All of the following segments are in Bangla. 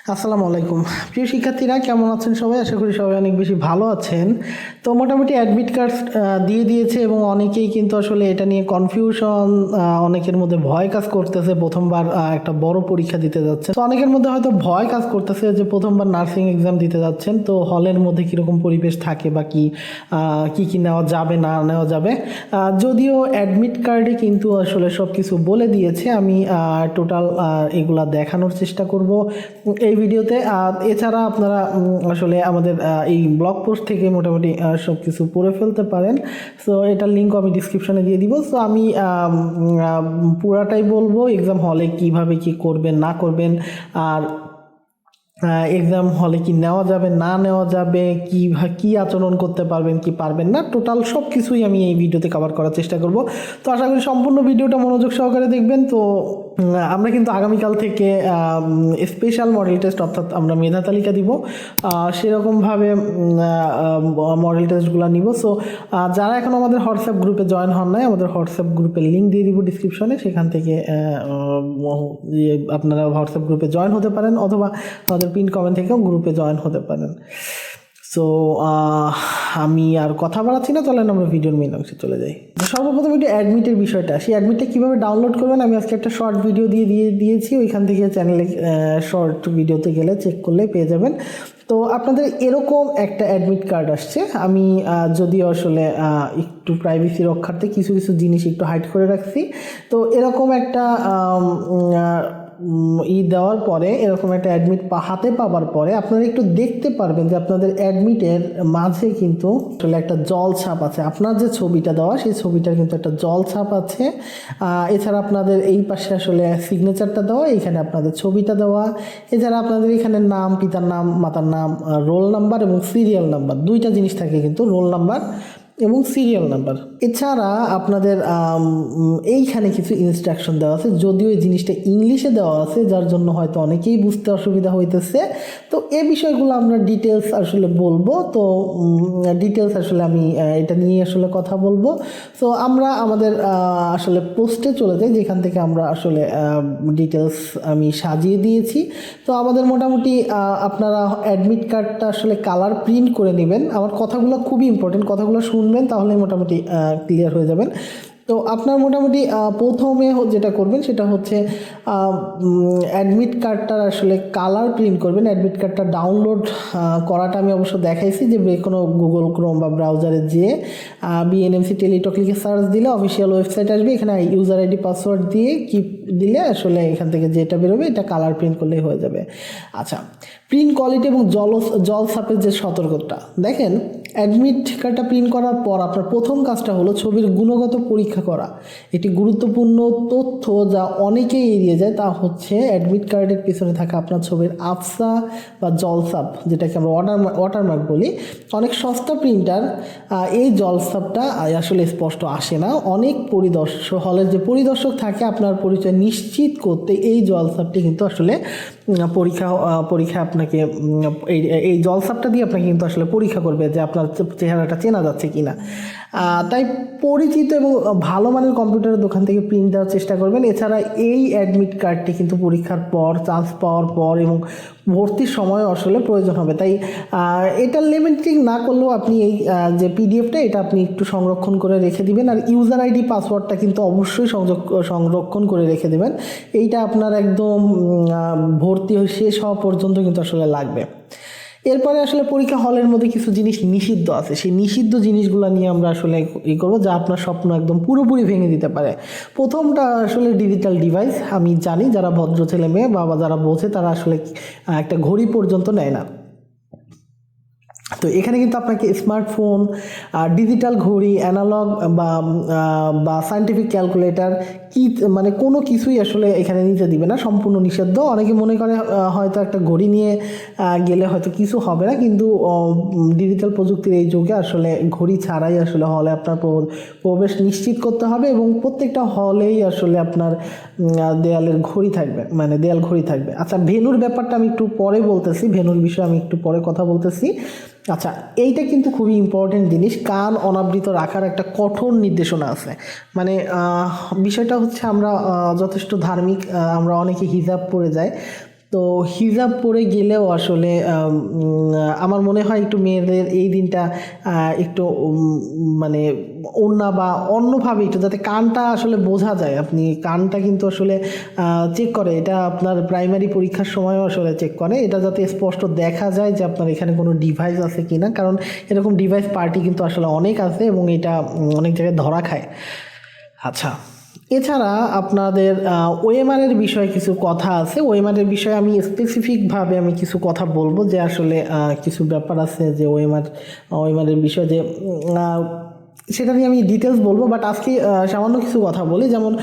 আসসালামু আলাইকুম। প্রিয় শিক্ষার্থীরা কেমন আছেন সবাই? আশা করি সবাই অনেক বেশি ভালো আছেন। তো মোটামুটি অ্যাডমিট কার্ড দিয়ে দিয়েছে এবং অনেকেই কিন্তু আসলে এটা নিয়ে কনফিউশন, অনেকের মধ্যে ভয় কাজ করতেছে। প্রথমবার একটা বড় পরীক্ষা দিতে যাচ্ছে, তো অনেকের মধ্যে হয়তো ভয় কাজ করতেছে যে প্রথমবার নার্সিং এক্সাম দিতে যাচ্ছেন, তো হলের মধ্যে কীরকম পরিবেশ থাকে বা কি কি নেওয়া যাবে না নেওয়া যাবে। যদিও অ্যাডমিট কার্ডে কিন্তু আসলে সব কিছু বলে দিয়েছে, আমি টোটাল এগুলা দেখানোর চেষ্টা করব এই ভিডিওতে। এছাড়া আপনারা আসলে আমাদের এই ব্লগ পোস্ট থেকে মোটামুটি সব কিছু পড়ে ফেলতে পারেন। সো এটার লিঙ্ক আমি ডিসক্রিপশনে দিয়ে দিব। সো আমি পুরাটাই বলবো, এক্সাম হলে কিভাবে কি করবেন না করবেন, আর এক্সাম হলে কি নেওয়া যাবে না নেওয়া যাবে, কি আচরণ করতে পারবেন কি পারবেন না, টোটাল সব কিছুই আমি এই ভিডিওতে কভার করার চেষ্টা করব। তো আশা করি সম্পূর্ণ ভিডিওটা মনোযোগ সহকারে দেখবেন। তো আমরা কিন্তু আগামীকাল থেকে স্পেশাল মডেল টেস্ট, অর্থাৎ আমরা মেধা তালিকা দিব, সেরকমভাবে মডেল টেস্টগুলো নিব। সো যারা এখন আমাদের হোয়াটসঅ্যাপ গ্রুপে জয়েন হন নাই, আমাদের হোয়াটসঅ্যাপ গ্রুপের লিঙ্ক দিয়ে দিব ডিসক্রিপশনে, সেখান থেকে আপনারা হোয়াটসঅ্যাপ গ্রুপে জয়েন হতে পারেন, অথবা আমাদের পিন কমেন্ট থেকেও গ্রুপে জয়েন হতে পারেন। সো আমি আর কথা বাড়াচ্ছি না, চলেন আমরা ভিডিওর মেইন অংশে চলে যাই। সর্বপ্রথম একটু অ্যাডমিটের বিষয়টা, সেই অ্যাডমিটটা কীভাবে ডাউনলোড করবেন আমি আজকে একটা শর্ট ভিডিও দিয়েছি, ওইখান থেকে চ্যানেলে শর্ট ভিডিওতে গেলে চেক করলে পেয়ে যাবেন। তো আপনাদের এরকম একটা অ্যাডমিট কার্ড আসছে। আমি যদিও আসলে একটু প্রাইভেসি রক্ষার্থে কিছু কিছু জিনিস একটু হাইড করে রাখছি। তো এরকম একটা দেওয়ার পরে, এরকম একটা অ্যাডমিট হাতে পাওয়ার পরে আপনারা একটু দেখতে পারবেন যে আপনাদের অ্যাডমিটের মাঝে কিন্তু আসলে একটা জল ছাপ আছে। আপনার যে ছবিটা দেওয়া, সেই ছবিটার কিন্তু একটা জল ছাপ আছে। এছাড়া আপনাদের এই পাশে আসলে সিগনেচারটা দেওয়া, এইখানে আপনাদের ছবিটা দেওয়া। এছাড়া আপনাদের এখানে নাম, পিতার নাম, মাতার নাম, রোল নাম্বার এবং সিরিয়াল নাম্বার, দুইটা জিনিস থাকে কিন্তু, রোল নাম্বার এবং সিরিয়াল নাম্বার। এছাড়া আপনাদের এইখানে কিছু ইনস্ট্রাকশন দেওয়া আছে, যদিও এই জিনিসটা ইংলিশে দেওয়া আছে, যার জন্য হয়তো অনেকেই বুঝতে অসুবিধা হইতেছে। তো এই বিষয়গুলো আমরা ডিটেলস আসলে বলবো। তো ডিটেলস আসলে আমি এটা নিয়ে আসলে কথা বলবো। তো আমরা আমাদের আসলে পোস্টে চলে যাই, যেখান থেকে আমরা আসলে ডিটেলস আমি সাজিয়ে দিয়েছি। তো আমাদের মোটামুটি আপনারা অ্যাডমিট কার্ডটা আসলে কালার প্রিন্ট করে নেবেন। আমার কথাগুলো খুবই ইম্পর্টেন্ট, কথাগুলো শুনবেন, তাহলে মোটামুটি ক্লিয়ার হয়ে যাবেন। তো আপনার মোটামুটি প্রথমে যেটা করবেন সেটা হচ্ছে অ্যাডমিট কার্ডটার আসলে কালার প্রিন্ট করবেন। অ্যাডমিট কার্ডটা ডাউনলোড করাটা আমি অবশ্য দেখাইছি, যে কোনো গুগল ক্রোম বা ব্রাউজারে যেয়ে বিএনএমসি টেলিটক লিখে সার্চ দিলে অফিসিয়াল ওয়েবসাইট আসবে। এখানে ইউজার আইডি পাসওয়ার্ড দিয়ে দিলে আসলে এখান থেকে যেটা বেরোবে এটা কালার প্রিন্ট করলেই হয়ে যাবে। আচ্ছা, প্রিন্ট কোয়ালিটি এবং জল ছাপের যে সতর্কতা দেখেন, অ্যাডমিট কার্ডটা প্রিন্ট করার পর আপনার প্রথম কাজটা হলো ছবির গুণগত পরীক্ষা করা। এটি গুরুত্বপূর্ণ তথ্য যা অনেকেই এড়িয়ে যায়, তা হচ্ছে অ্যাডমিট কার্ডের পেছনে থাকা আপনার ছবির আফসা বা জলছাপ, যেটাকে আমরা ওয়াটারমার্ক বলি। অনেক সস্তা প্রিন্টার এই জলছাপটা আসলে স্পষ্ট আসে না। অনেক হলের যে পরিদর্শক থাকে আপনার পরিচয় নিশ্চিত করতে এই জলছাপটি কিন্তু আসলে পরীক্ষা আপনাকে এই জলছাপটা দিয়ে আপনাকে কিন্তু আসলে পরীক্ষা করবে যে আপনার চেহারাটা চেনা যাচ্ছে কিনা। তাই পরিচিত এবং ভালো মানের কম্পিউটারের দোকান থেকে প্রিন্ট দেওয়ার চেষ্টা করবেন। এছাড়া এই অ্যাডমিট কার্ডটি কিন্তু পরীক্ষার পর, চান্স পাওয়ার পর এবং ভর্তির সময় আসলে প্রয়োজন হবে। তাই এটা লিমিটিং না করলেও আপনি এই যে পিডিএফটা, এটা আপনি একটু সংরক্ষণ করে রেখে দিবেন। আর ইউজার আইডি পাসওয়ার্ডটা কিন্তু অবশ্যই সংরক্ষণ করে রেখে দেবেন। এইটা আপনার একদম ভর্তি শেষ হওয়া পর্যন্ত কিন্তু আসলে লাগবে। এরপরে আসলে পরীক্ষা হলের মধ্যে কিছু জিনিস নিষিদ্ধ আছে, সেই নিষিদ্ধ জিনিসগুলো নিয়ে আমরা আসলে করবো, যা আপনার স্বপ্ন একদম পুরোপুরি ভেঙে দিতে পারে। প্রথমটা আসলে ডিজিটাল ডিভাইস। আমি জানি যারা ভদ্র ছেলে মেয়ে বা যারা বোঝে তারা আসলে একটা ঘড়ি পর্যন্ত নেয় না। তো এখানে কিন্তু আপনাকে স্মার্টফোন, ডিজিটাল ঘড়ি, অ্যানালগ বা সায়েন্টিফিক ক্যালকুলেটর মানে কোনো কিছুই আসলে এখানে নিতে দিবে না, সম্পূর্ণ নিষিদ্ধ। অনেকে মনে করে হয়তো একটা ঘড়ি নিয়ে গেলে হয়তো কিছু হবে না, কিন্তু ডিজিটাল প্রযুক্তির এই যুগে আসলে ঘড়ি ছাড়াই আসলে হলে আপনার প্রবেশ নিশ্চিত করতে হবে, এবং প্রত্যেকটা হলেই আসলে আপনার দেয়ালের ঘড়ি থাকবে, মানে দেয়াল ঘড়ি থাকবে। আচ্ছা, ভেন্যুর ব্যাপারটা আমি একটু পরে বলতেছি, ভেন্যুর বিষয়ে আমি একটু পরে কথা বলতেছি। আচ্ছা, এইটা কিন্তু খুবই ইম্পর্টেন্ট জিনিস, কান অনাবৃত রাখার একটা কঠোর নির্দেশনা আছে। মানে বিষয়টা হচ্ছে আমরা যথেষ্ট ধার্মিক, আমরা অনেকে হিজাব পরে যাই। তো হিজাব পরে গেলেও আসলে আমার মনে হয় একটু মেয়েদের এই দিনটা একটু মানে ওড়না বা অন্যভাবে একটু যাতে কানটা আসলে বোঝা যায়, আপনি কানটা কিন্তু আসলে চেক করে, এটা আপনার প্রাইমারি পরীক্ষার সময়ও আসলে চেক করে, এটা যাতে স্পষ্ট দেখা যায় যে আপনার এখানে কোনো ডিভাইস আছে কিনা, কারণ এরকম ডিভাইস পার্টি কিন্তু আসলে অনেক আছে এবং এটা অনেক জায়গায় ধরা খায়। আচ্ছা, এছাড়া আপনাদের ওএমআরের বিষয়ে কিছু কথা আছে। ওএমআরের বিষয়ে আমি স্পেসিফিকভাবে আমি কিছু কথা বলবো যে আসলে কিছু ব্যাপার আছে যে ওএমআরের বিষয়ে যে সেটা নিয়ে আমি ডিটেলস বলবো, বাট আজকে সামান্য কিছু কথা বলি। যেমন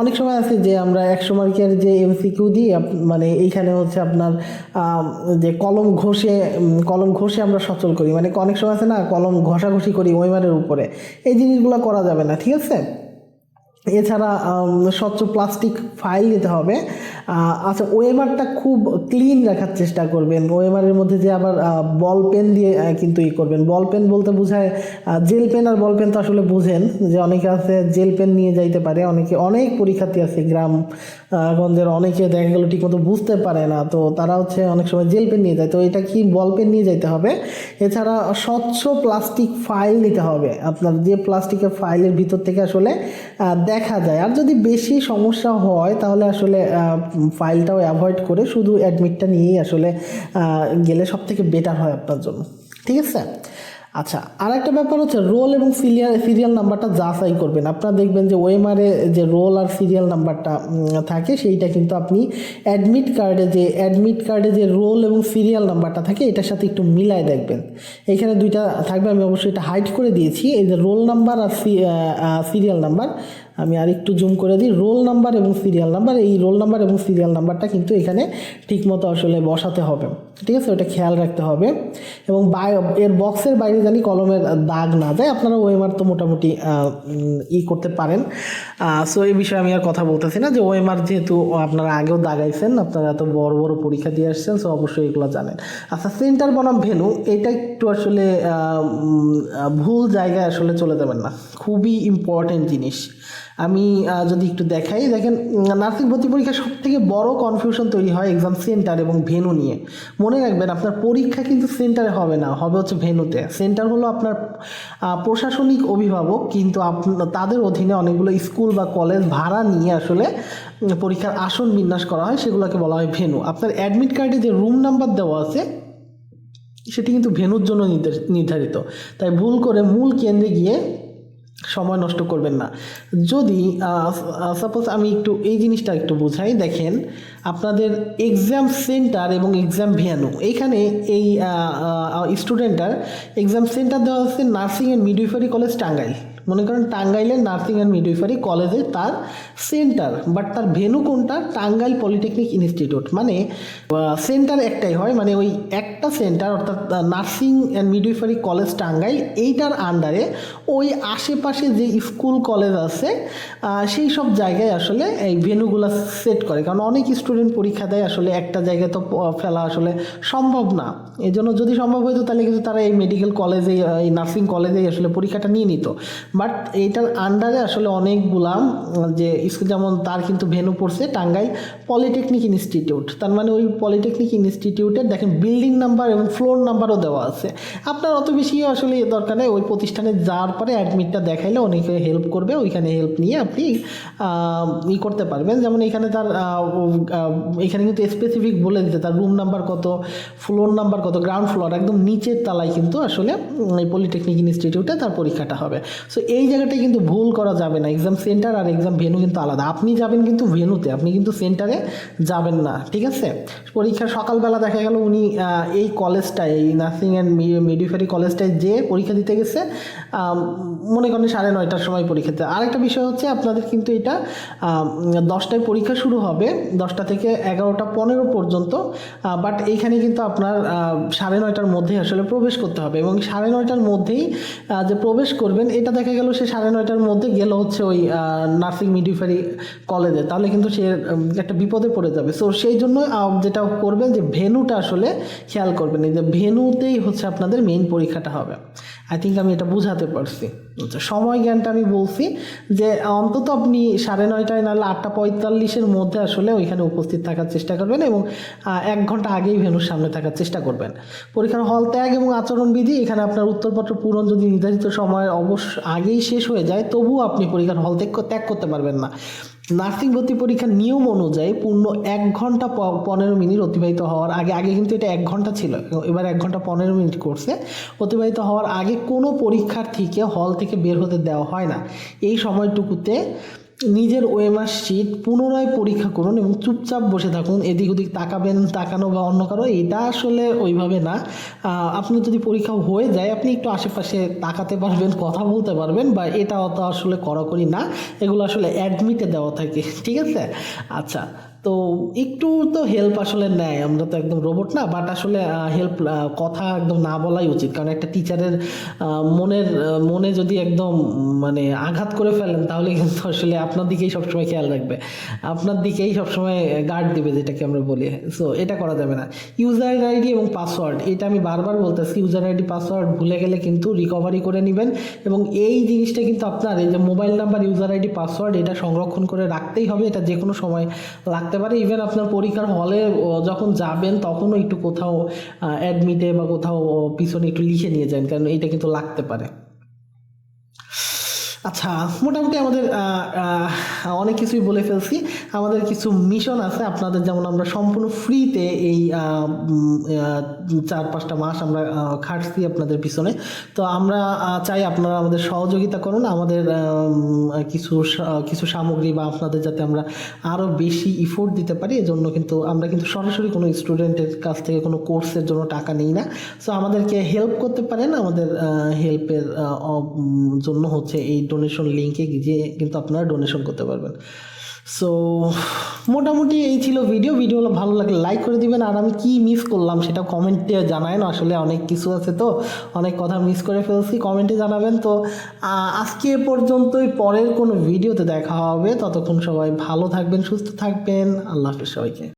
অনেক সময় আছে যে আমরা 100 মার্কের যে এমসিকিউ দিই, মানে এইখানে হচ্ছে আপনার যে কলম ঘষে আমরা সচল করি, মানে অনেক সময় আছে না কলম ঘষাঘষি করি ওএমআরের উপরে, এই জিনিসগুলো করা যাবে না, ঠিক আছে। এছাড়া স্বচ্ছ প্লাস্টিক ফাইল নিতে হবে। আচ্ছা, ওএমআরটা খুব ক্লিন রাখার চেষ্টা করবেন। ওএমআরের মধ্যে যে আবার বল পেন দিয়ে কিন্তু করবেন, বল পেন বলতে বোঝায় জেল পেন, আর বল পেন তো আসলে বুঝেন যে অনেকে আছে জেল পেন নিয়ে যাইতে পারে, অনেক পরীক্ষার্থী আছে গ্রামগঞ্জের, অনেকে দেখা গেলো ঠিকমতো বুঝতে পারে না, তো তারা হচ্ছে অনেক সময় জেল পেন নিয়ে যায়, তো এটা কি বল পেন নিয়ে যাইতে হবে। এছাড়া স্বচ্ছ প্লাস্টিক ফাইল নিতে হবে, আপনার যে প্লাস্টিকের ফাইলের ভিতর থেকে আসলে দেখা যায়। আর যদি বেশি সমস্যা হয় তাহলে আসলে ফাইলটাও অ্যাভয়েড করে শুধু অ্যাডমিটটা নিয়েই আসলে গেলে সব থেকে বেটার হয় আপনার জন্য, ঠিক আছে। আচ্ছা, আর একটা ব্যাপার হচ্ছে রোল এবং সিরিয়াল নাম্বারটা যাচাই করবেন। আপনারা দেখবেন যে ওএমআরে যে রোল আর সিরিয়াল নাম্বারটা থাকে সেইটা কিন্তু আপনি অ্যাডমিট কার্ডে যে রোল এবং সিরিয়াল নাম্বারটা থাকে এটার সাথে একটু মিলায় দেখবেন। এখানে দুইটা থাকবে, আমি অবশ্যই এটা হাইড করে দিয়েছি। এই যে রোল নাম্বার আর সিরিয়াল নাম্বার, আমি আরেকটু জুম করে দিই, রোল নাম্বার এবং সিরিয়াল নাম্বার, এই রোল নাম্বার এবং সিরিয়াল নাম্বারটা কিন্তু এখানে ঠিকমতো আসলে বসাতে হবে, ঠিক আছে, ওটা খেয়াল রাখতে হবে। এবং এর বক্সের বাইরে জানি কলমের দাগ না যায়। আপনারা ওএমআর তো মোটামুটি করতে পারেন, সো এই বিষয়ে আমি আর কথা বলতেছি না। যে ওএমআর যেহেতু আপনারা আগেও দাগাইছেন, আপনারা এত বড় বড় পরীক্ষা দিয়ে আসছেন, সো অবশ্যই এগুলো জানেন। আচ্ছা, সেন্টার বনাম ভেন্যু, এটা একটু আসলে ভুল জায়গায় আসলে চলে যাবেন না, খুবই ইম্পর্টেন্ট জিনিস। আমি যদি একটু দেখাই, দেখেন নার্সিং ভর্তি পরীক্ষা সব থেকে বড় কনফিউশন তৈরি হয় এক্সাম সেন্টার এবং ভেন্যু নিয়ে। মনে রাখবেন, আপনার পরীক্ষা কিন্তু সেন্টারে হবে না, হবে হচ্ছে ভেন্যুতে। সেন্টার হলো আপনার প্রশাসনিক অভিভাবক, কিন্তু তাদের অধীনে অনেকগুলো স্কুল বা কলেজ ভাড়া নিয়ে আসলে পরীক্ষার আসন বিন্যাস করা হয়, সেগুলোকে বলা হয় ভেন্যু। আপনার অ্যাডমিট কার্ডে যে রুম নাম্বার দেওয়া আছে সেটি কিন্তু ভেন্যুর জন্য নির্ধারিত, তাই ভুল করে মূল কেন্দ্রে গিয়ে সময় নষ্ট করবেন না। যদি সাপোজ আমি একটু এই জিনিসটা একটু বুঝাই, দেখেন আপনাদের এক্সাম সেন্টার এবং এক্সাম ভেন্যু, এইখানে এই স্টুডেন্টটার এক্সাম সেন্টার দেওয়া হচ্ছে nursing and midwifery college Tangail. মনে করেন টাঙ্গাইলের নার্সিং অ্যান্ড মিডওয়াইফারি কলেজে তার সেন্টার, বাট তার ভেন্যু কোনটা, টাঙ্গাইল পলিটেকনিক ইনস্টিটিউট। মানে সেন্টার একটাই হয়, মানে ওই একটা সেন্টার অর্থাৎ nursing and midwifery college Tangail, এইটার আন্ডারে ওই আশেপাশে যে স্কুল কলেজ আছে সেই সব জায়গায় আসলে এই ভেন্যুগুলো সেট করে। কারণ অনেক স্টুডেন্ট পরীক্ষা দেয়, আসলে একটা জায়গায় তো ফেলা আসলে সম্ভব না। এই জন্য যদি সম্ভব হতো তাহলে কিন্তু তারা এই মেডিকেল কলেজে, এই নার্সিং কলেজেই আসলে পরীক্ষাটা নিয়ে নিত। বাট এইটার আন্ডারে আসলে অনেকগুলা যে স্কুল, যেমন তার কিন্তু ভেন্যু পড়ছে টাঙ্গাইল পলিটেকনিক ইনস্টিটিউট, তার মানে ওই পলিটেকনিক ইনস্টিটিউটের দেখেন বিল্ডিং নাম্বার এবং ফ্লোর নাম্বারও দেওয়া আছে। আপনার অত বেশি আসলে দরকার নেই, ওই প্রতিষ্ঠানে যাওয়ার পরে অ্যাডমিটটা দেখাইলে অনেকে হেল্প করবে, ওইখানে হেল্প নিয়ে আপনি করতে পারবেন। যেমন এখানে তার এখানে কিন্তু স্পেসিফিক বলে দিতে, তার রুম নাম্বার কত, ফ্লোর নাম্বার কত, গ্রাউন্ড ফ্লোর একদম নিচের তলায় কিন্তু আসলে এই পলিটেকনিক ইনস্টিটিউটে তার পরীক্ষাটা হবে। সো এই জায়গাটায় কিন্তু ভুল করা যাবে না, এক্সাম সেন্টার আর এক্সাম ভেন্যু কিন্তু আলাদা। আপনি যাবেন কিন্তু ভেন্যুতে, আপনি কিন্তু সেন্টারে যাবেন না, ঠিক আছে। পরীক্ষার সকালবেলা দেখা গেল উনি এই কলেজটায়, এই নার্সিং অ্যান্ড মিডওয়াইফারি কলেজটায় যে পরীক্ষা দিতে গেছে, মনে করেন 9:30টার সময় পরীক্ষাতে। আরেকটা বিষয় হচ্ছে আপনাদের কিন্তু এটা 10টায় পরীক্ষা শুরু হবে, 10টা থেকে 11:15 পর্যন্ত, বাট এইখানে কিন্তু আপনার 9:30টার মধ্যে আসলে প্রবেশ করতে হবে। এবং 9:30টার মধ্যেই যে প্রবেশ করবেন, এটা দেখা গেল সে 9:30টার মধ্যে গেল হচ্ছে ওই নার্সিং মিডওয়াইফারি কলেজে, তাহলে কিন্তু সে একটা বিপদে পড়ে যাবে। সো সেই জন্য যেটা করবেন যে ভেন্যুটা আসলে খেয়াল করবেন, এই যে ভেন্যুতেই হচ্ছে আপনাদের মেইন পরীক্ষাটা হবে। আই থিঙ্ক আমি এটা বুঝাতে পারছি। আচ্ছা, সময় জ্ঞানটা আমি বলছি যে অন্তত আপনি 9:30 নাহলে 8:45-এর মধ্যে আসলে ওইখানে উপস্থিত থাকার চেষ্টা করবেন এবং 1 ঘন্টা আগেই ভেন্যুর সামনে থাকার চেষ্টা করবেন। পরীক্ষার হল ত্যাগ এবং আচরণবিধি, এখানে আপনার উত্তরপত্র পূরণ যদি নির্ধারিত সময়ের আগেই শেষ হয়ে যায় তবুও আপনি পরীক্ষার হল ত্যাগ করতে পারবেন না। নার্সিং ভর্তি পরীক্ষার নিয়ম অনুযায়ী পূর্ণ 1 ঘন্টা 15 মিনিট অতিবাহিত হওয়ার আগে কিন্তু এটা 1 ঘন্টা ছিল, এবার 1 ঘন্টা 15 মিনিট করছে। অতিবাহিত হওয়ার আগে কোনো পরীক্ষার্থীকে হল থেকে বের হতে দেওয়া হয় না। এই সময়টুকুতে নিজের ওএমআর শিট পুনরায় পরীক্ষা করুন এবং চুপচাপ বসে থাকুন। এদিক ওদিক তাকানো বা অন্য কারো এটা আসলে ওইভাবে না। আপনি যদি পরীক্ষা হয়ে যায় আপনি একটু আশেপাশে তাকাতে পারবেন, কথা বলতে পারবেন, বা এটা অত আসলে কড়াকড়ি না, এগুলো আসলে অ্যাডমিটে দেওয়া থাকে, ঠিক আছে? আচ্ছা, তো একটু তো হেল্প আসলে নেয়, আমরা তো একদম রোবট না, বাট আসলে হেল্প কথা একদম না বলাই উচিত, কারণ একটা টিচারের মনে যদি একদম মানে আঘাত করে ফেলেন তাহলে কিন্তু আসলে আপনার দিকেই সবসময় খেয়াল রাখবে, আপনার দিকেই সবসময় গার্ড দিবে, যেটাকে আমরা বলি। সো এটা করা যাবে না। ইউজার আইডি এবং পাসওয়ার্ড, এটা আমি বারবার বলতেছি, ইউজার আইডি পাসওয়ার্ড ভুলে গেলে কিন্তু রিকভারি করে নেবেন এবং এই জিনিসটা কিন্তু আপনার এই যে mobile number, user ID, password এটা সংরক্ষণ করে রাখতেই হবে। এটা যে কোনো সময় লাগতে পারে। ইভেন আপনার পরীক্ষার হলে যখন যাবেন তখনও একটু কোথাও অ্যাডমিটে বা কোথাও পিছনে একটু লিখে নিয়ে যান, কারণ এটা কিন্তু লাগতে পারে। আচ্ছা, মোটামুটি আমাদের অনেক কিছুই বলে ফেলছি। আমাদের কিছু মিশন আছে আপনাদের, যেমন আমরা সম্পূর্ণ ফ্রিতে এই 4-5টা মাস আমরা খাটছি আপনাদের পিছনে। তো আমরা চাই আপনারা আমাদের সহযোগিতা করুন, আমাদের কিছু সামগ্রী বা আপনাদের যাতে আমরা আরও বেশি ইফোর্ট দিতে পারি, এজন্য কিন্তু আমরা কিন্তু সরাসরি কোনো স্টুডেন্টের কাছ থেকে কোনো কোর্সের জন্য টাকা নিই না। সো আমাদেরকে হেল্প করতে পারেন, আমাদের হেল্পের জন্য হচ্ছে এই ডোনেশন লিঙ্কে গিয়ে কিন্তু আপনারা ডোনেশন করতে পারবেন। সো মোটামুটি এই ছিল ভিডিও ভালো লাগলে লাইক করে দিবেন, আর আমি কি মিস করলাম সেটা কমেন্টে জানাবেন। আসলে অনেক কিছু আছে তো, অনেক কথা মিস করে ফেলছি, কমেন্টে জানাবেন। তো আজকে এ পর্যন্তই, পরের কোনো ভিডিওতে দেখা হবে, ততক্ষণ সবাই ভালো থাকবেন, সুস্থ থাকবেন। আল্লাহ হাফেজ সবাইকে।